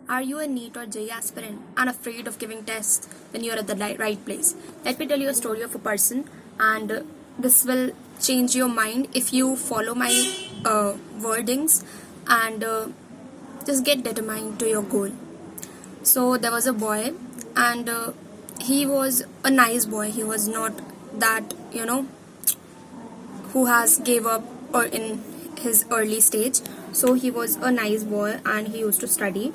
Are you a NEET or JEE aspirant and afraid of giving tests when you're at the right place? Let me tell you a story of a person, and this will change your mind if you follow my wordings and just get determined to your goal. So there was a boy, and he was a nice boy. He was not that, who has gave up or in his early stage. So he was a nice boy and he used to study.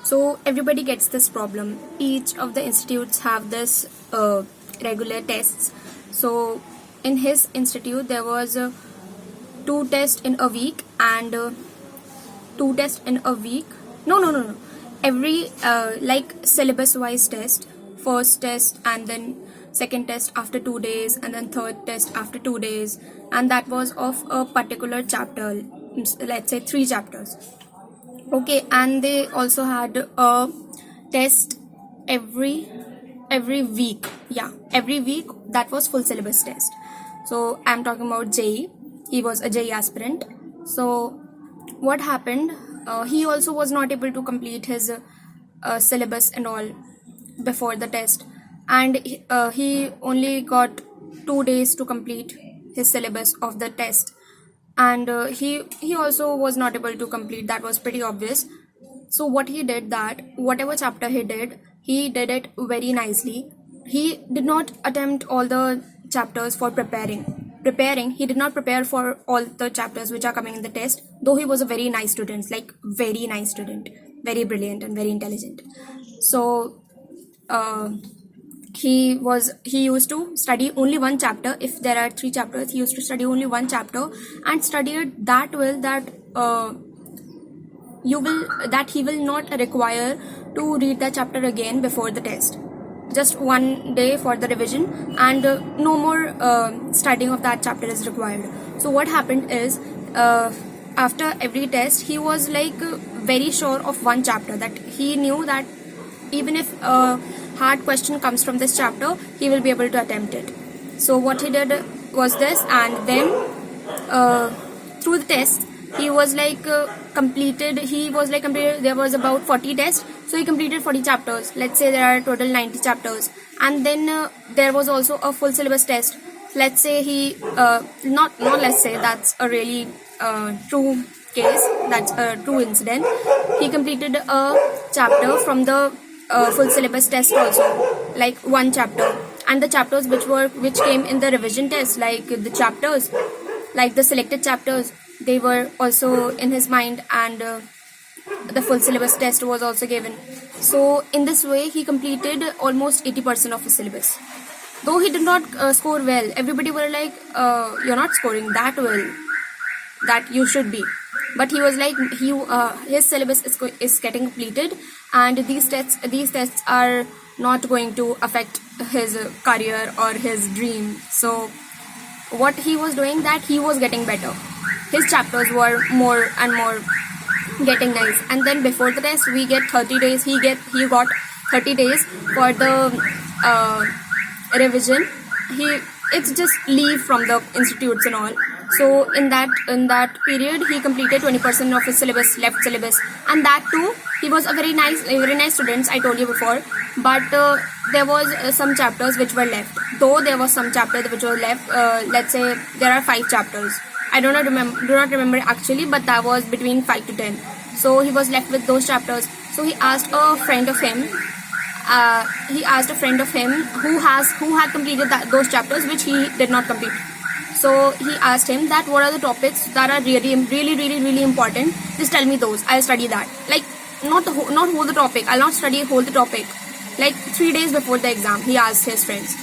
So everybody gets this problem. Each of the institutes have this regular tests. So in his institute there was 2 tests in a week and 2 tests in a week. No. Every like syllabus wise test. First test and then second test after 2 days and then third test after 2 days, and that was of a particular chapter, let's say 3 chapters. Okay, and they also had a test every week. Yeah, every week. That was full syllabus test. So I'm talking about JEE. He was a JEE aspirant. So what happened, he also was not able to complete his syllabus and all before the test, and he only got 2 days to complete his syllabus of the test, and he also was not able to complete. That was pretty obvious. So what he did, that whatever chapter he did it very nicely. He did not attempt all the chapters for preparing. He did not prepare for all the chapters which are coming in the test, though he was a very nice student, like very nice student, very brilliant and very intelligent. So he used to study only 1 chapter. If there are 3 chapters, he used to study only 1 chapter and study it that well that he will not require to read that chapter again before the test. Just 1 day for the revision, and no more studying of that chapter is required. So what happened is, after every test he was like very sure of 1 chapter, that he knew that even if a hard question comes from this chapter, he will be able to attempt it. So what he did was this, and then through the test he was like completed. There was about 40 tests, so he completed 40 chapters. Let's say there are total 90 chapters, and then there was also a full syllabus test. Let's say he not let's say, that's a really true case, that's a true incident. He completed a chapter from the full syllabus test also, like 1 chapter, and the chapters which came in the revision test, like the chapters, like the selected chapters, they were also in his mind, and the full syllabus test was also given. So in this way he completed almost 80% of his syllabus, though he did not score well. Everybody were like, you're not scoring that well, that you should be. But he was like, his syllabus is getting completed, and these tests are not going to affect his career or his dream. So what he was doing, that he was getting better. His chapters were more and more getting nice, and then before the test we get 30 days. He got 30 days for the revision. It's just leave from the institutes and all. So in that period he completed 20% of his left syllabus, and that too he was a very nice student, I told you before. But there was some chapters which were left. Though there was some chapters which were left, let's say there are 5 chapters. I do not remember actually, but that was between 5 to 10. So he was left with those chapters. So he asked a friend of him. Who had completed those chapters which he did not complete. So he asked him that what are the topics that are really important. Just tell me those. I'll study that. Like not whole the topic. I'll not study whole the topic. Like 3 days before the exam, he asked his friends.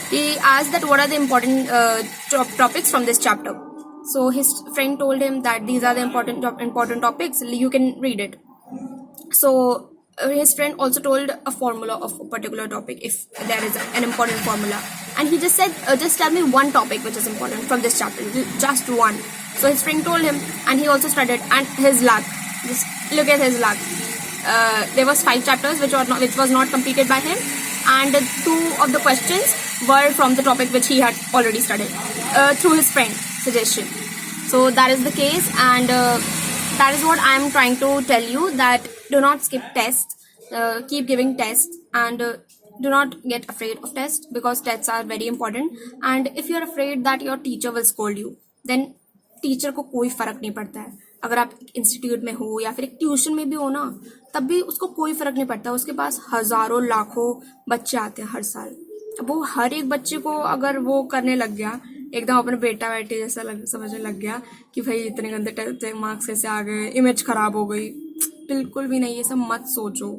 He asked that what are the important topics from this chapter. So his friend told him that these are the important topics. You can read it. So his friend also told a formula of a particular topic, if there is an important formula, and he just said, just tell me 1 topic which is important from this chapter, just 1. So his friend told him, and he also studied, and his luck, just look at his luck. There was 5 chapters which was not completed by him, and 2 of the questions were from the topic which he had already studied through his friend's suggestion. So that is the case, and that is what I am trying to tell you, that Do not skip tests. Keep giving tests, and do not get afraid of tests, because tests are very important. And if you are afraid that your teacher will scold you, then teacher को कोई फर्क नहीं पड़ता है. अगर आप institute में हो या फिर एक ट्यूशन में भी हो ना, तब भी उसको कोई फर्क नहीं पड़ता. उसके पास हजारों लाखों बच्चे आते हैं हर साल. अब वो हर एक बच्चे को अगर वो करने लग गया, एकदम अपने बेटा बेटे जैसा समझने लग गया कि भाई इतने गंदे मार्क्स कैसे आ गए, इमेज खराब हो गई, बिल्कुल भी नहीं. ये सब मत सोचो.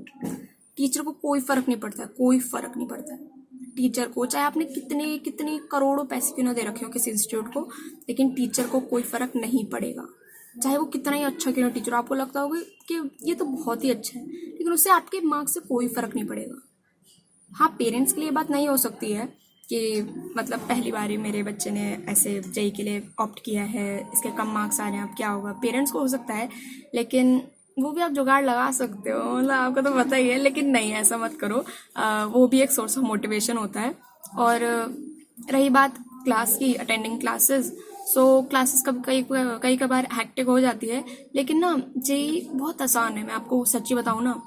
टीचर को कोई फर्क नहीं पड़ता है, कोई फर्क नहीं पड़ता है टीचर को. चाहे आपने कितने कितने करोड़ों पैसे क्यों ना दे रखे हो किसी इंस्टीट्यूट को, लेकिन टीचर को कोई फर्क नहीं पड़ेगा. चाहे वो कितना ही अच्छा क्यों ना टीचर, आपको लगता होगा कि ये तो बहुत ही अच्छा है, लेकिन उससे आपके मार्क्स से कोई फर्क नहीं पड़ेगा. हाँ, पेरेंट्स के लिए बात नहीं हो सकती है कि मतलब पहली बार ही मेरे बच्चे ने ऐसे जेई के लिए ऑप्ट किया है, इसके कम मार्क्स आ रहे हैं, अब क्या होगा. पेरेंट्स को हो सकता है, लेकिन वो भी आप जुगाड़ लगा सकते हो, मतलब आपको तो पता ही है. लेकिन नहीं, ऐसा मत करो. वो भी एक सोर्स ऑफ मोटिवेशन होता है. और रही बात क्लास की, अटेंडिंग क्लासेस, सो क्लासेस कई कभार हैक्टिक हो जाती है, लेकिन ना जेई बहुत आसान है. मैं आपको सच्ची बताऊँ ना,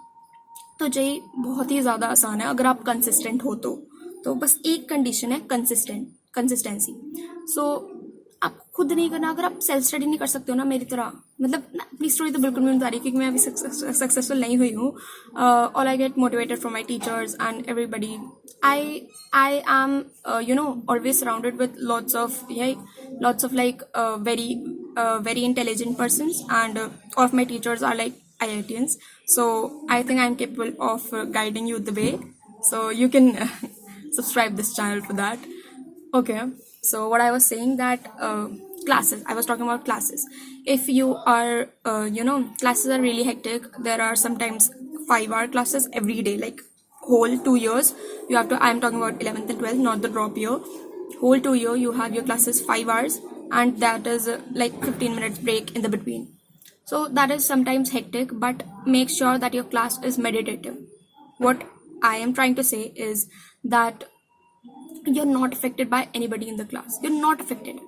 तो जेई बहुत ही ज़्यादा आसान है अगर आप कंसिस्टेंट हो तो बस एक कंडीशन है, कंसिस्टेंसी. सो आप खुद नहीं करना. अगर आप सेल्फ स्टडी नहीं कर सकते हो ना मेरी तरह, मतलब अपनी स्टोरी तो बिल्कुल नहीं बता रही क्योंकि मैं अभी सक्सेसफुल नहीं हुई हूँ. All I get motivated from my teachers and everybody. I am always surrounded with lots of like very intelligent persons, and all of my teachers are like IITians. So I think I'm capable of guiding you the way. So you can subscribe this channel for that. Okay. So what I was saying that classes, I was talking about classes. If you are, classes are really hectic. There are sometimes 5-hour classes every day, like whole 2 years. You have to, I'm talking about 11th and 12th, not the drop year. Whole 2 year, you have your classes 5 hours, and that is like 15 minutes break in the between. So that is sometimes hectic, but make sure that your class is meditative. What I am trying to say is that you're not affected by anybody in the class. You're not affected.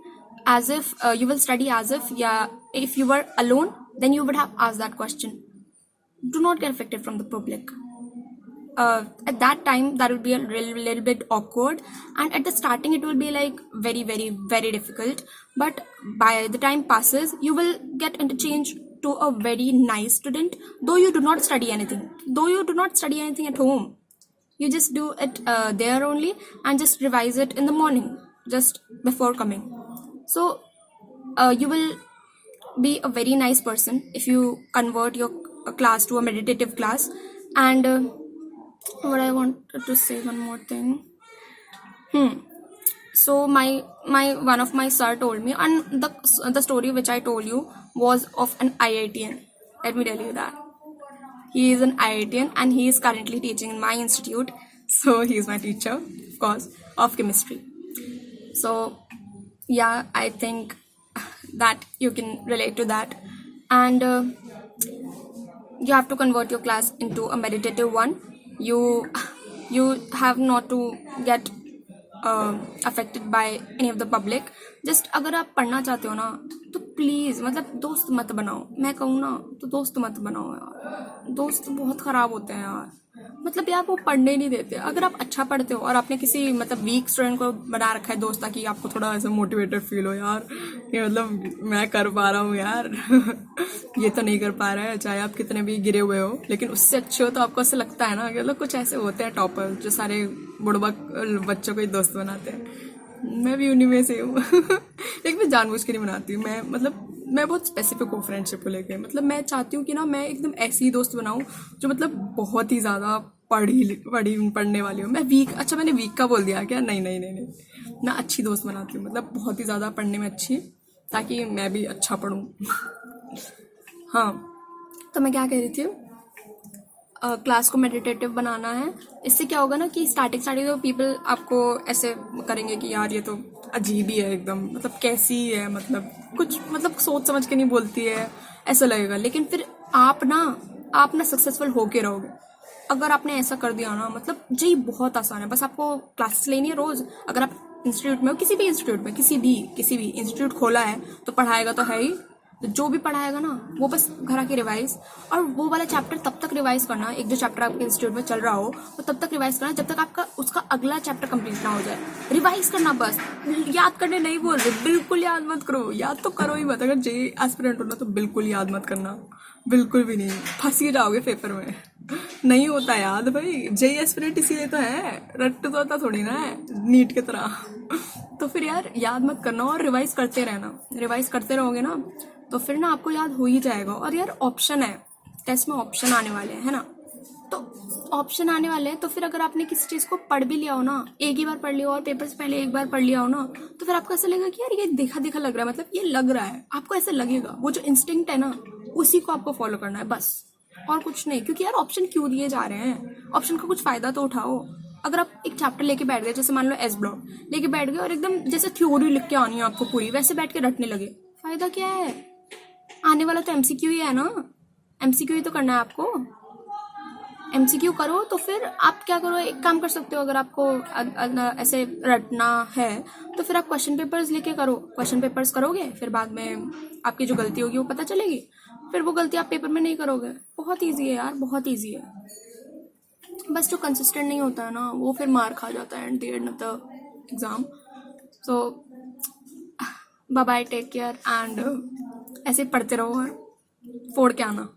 As if you will study as if you were alone, then you would have asked that question. Do not get affected from the public. At that time, that will be a little bit awkward, and at the starting it will be like very, very, very difficult. But by the time passes, you will get interchanged to a very nice student, though you do not study anything. At home. You just do it there only, and just revise it in the morning, just before coming. So you will be a very nice person if you convert your class to a meditative class. And what I wanted to say, one more thing. So my one of my sir told me, and the story which I told you was of an IITian. Let me tell you that. He is an IITian and he is currently teaching in my institute. So he is my teacher, of course, of chemistry. So yeah, I think that you can relate to that. And you have to convert your class into a meditative one. You have not to get affected by any of the public. Just अगर आप पढ़ना चाहते हो ना, तो please मतलब दोस्त मत बनाओ. मैं कहूँ ना तो दोस्त मत बनाओ यार. दोस्त बहुत ख़राब होते हैं यार. मतलब यार वो पढ़ने नहीं देते. अगर आप अच्छा पढ़ते हो और आपने किसी मतलब वीक स्टूडेंट को बना रखा है दोस्त, ताकि आपको थोड़ा ऐसा मोटिवेटेड फील हो यार कि मतलब मैं कर पा रहा हूँ यार ये तो नहीं कर पा रहा है. चाहे आप कितने भी गिरे हुए हो, लेकिन उससे अच्छे हो, तो आपको ऐसा लगता है ना कि मतलब कुछ ऐसे होते हैं टॉपर जो सारे बुड़बक बच्चों को ही दोस्त बनाते हैं. मैं भी उन्हीं में से हूँ लेकिन मैं जानबूझ के नहीं बनाती हूँ. मैं बहुत स्पेसिफिक हूँ फ्रेंडशिप को लेकर. मतलब मैं चाहती हूँ कि ना मैं एकदम ऐसी दोस्त बनाऊँ जो मतलब बहुत ही ज़्यादा पढ़ने वाली हूँ. मैंने वीक का बोल दिया क्या? नहीं, मैं अच्छी दोस्त बनाती हूँ, मतलब बहुत ही ज़्यादा पढ़ने में अच्छी, ताकि मैं भी अच्छा पढ़ूँ. हाँ, तो मैं क्या कह रही थी, क्लास को मेडिटेटिव बनाना है. इससे क्या होगा ना कि स्टार्टिंग तो पीपल आपको ऐसे करेंगे कि यार ये तो अजीब ही है एकदम, मतलब कैसी है, मतलब कुछ मतलब सोच समझ के नहीं बोलती है, ऐसा लगेगा. लेकिन फिर आप ना सक्सेसफुल होके रहोगे अगर आपने ऐसा कर दिया ना. मतलब जी बहुत आसान है. बस आपको क्लासेस लेनी है रोज. अगर आप इंस्टीट्यूट में हो, किसी भी इंस्टीट्यूट में, किसी भी इंस्टीट्यूट खोला है तो पढ़ाएगा तो है ही. तो जो भी पढ़ाएगा ना वो बस घर आके रिवाइज, और वो वाला चैप्टर तब तक रिवाइज करना, एक जो चैप्टर आपके इंस्टीट्यूट में चल रहा हो वो तब तक रिवाइज करना जब तक आपका उसका अगला चैप्टर कंप्लीट ना हो जाए। रिवाइज करना बस, याद करने नहीं बोल रहे, बिल्कुल याद मत करो, याद तो करो ही मत। अगर जेईई एस्पिरेंट हो ना तो बिल्कुल याद मत करना, बिल्कुल भी नहीं, फंस ही जाओगे पेपर में। नहीं होता याद भाई, जेईई एस्पिरेंट इसीलिए तो है, रट्ट तो होता थोड़ी ना है नीट की तरह। तो फिर यार याद मत करना और रिवाइज करते रहना, रिवाइज करते रहोगे ना तो फिर ना आपको याद हो ही जाएगा। और यार ऑप्शन है, टेस्ट में ऑप्शन आने वाले हैं, है ना, तो ऑप्शन आने वाले हैं, तो फिर अगर आपने किसी चीज को पढ़ भी लिया हो ना, एक ही बार पढ़ लिया हो और पेपर से पहले एक बार पढ़ लिया हो ना, तो फिर आपको ऐसा लगेगा कि यार ये देखा देखा लग रहा है, मतलब ये लग रहा है, आपको ऐसा लगेगा। वो जो इंस्टिंक्ट है ना उसी को आपको फॉलो करना है बस, और कुछ नहीं। क्योंकि यार ऑप्शन क्यों दिए जा रहे हैं, ऑप्शन का कुछ फायदा तो उठाओ। अगर आप एक चैप्टर लेके बैठ गए, जैसे मान लो एस ब्लॉक लेके बैठ गए और एकदम जैसे थ्योरी लिख के आनी है आपको पूरी, वैसे बैठ के रटने लगे, फायदा क्या है? आने वाला तो एमसीक्यू ही है ना, एमसीक्यू ही तो करना है आपको। एमसीक्यू करो तो फिर आप क्या करो, एक काम कर सकते हो, अगर आपको ऐसे रटना है तो फिर आप क्वेश्चन पेपर्स लेके करो, क्वेश्चन पेपर्स करोगे, फिर बाद में आपकी जो गलती होगी वो पता चलेगी, फिर वो गलती आप पेपर में नहीं करोगे। बहुत ईजी है यार, बहुत ईजी है। बस जो कंसिस्टेंट नहीं होता है ना वो फिर मार खा जाता है at the end of the exam. So bye bye, take care, and ऐसे पढ़ते रहो और फोड़ के आना।